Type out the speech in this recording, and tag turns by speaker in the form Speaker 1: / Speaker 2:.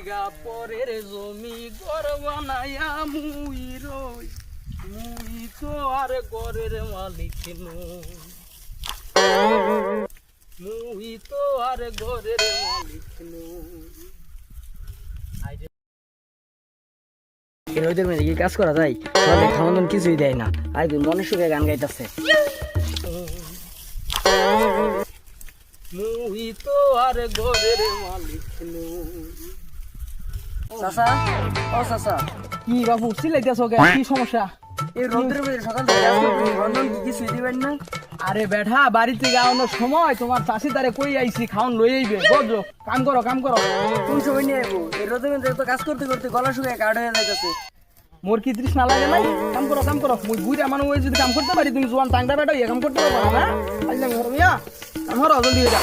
Speaker 1: জায়গা পরের জমি ঘর বানায়া মুই রই, মুই তো আর ঘরের মালিক নই, মুই তো আর ঘরের মালিক নই।
Speaker 2: রোদের মধ্যে কি কাজ করা যায়? তাহলে খাওয়ানো কিছুই দেয় না। আর মনে সুখে গান গাইতেছে।
Speaker 1: মুই তো আর ঘরের মালিক নই।
Speaker 2: চাচা, ও চাচা,
Speaker 1: কি বাবু সিলাইতেছ কে? কি সমস্যা?
Speaker 2: এই রোদের মধ্যে সকাল থেকে কাজ করতে রন্ধন কি কিছুই দিবেন না?
Speaker 1: আরে বেঠা বাড়ি থেকে আওয়ানোর সময় তোমার চাষি তারে কই আইছি খাওন লই আইবে। বুঝছো? কাম করো কাম করো।
Speaker 2: কোন সময় নিয়ে আইবো? এই রোদের মধ্যে তো কাজ করতে করতে গলা শুকিয়ে কাঠ হয়ে যাইতেছে।
Speaker 1: মোর কি তৃষ্ণা লাগে নাই? কাম করো কাম করো। মুই বুইরা মানুষ হয়ে যদি কাম করতে পারি, তুমি জোয়ান টাংটা বেটা ইয়ে কাম করতে পারবো না? আইলাম ঘর মিয়া, কাম করো জলদি হয়ে যা।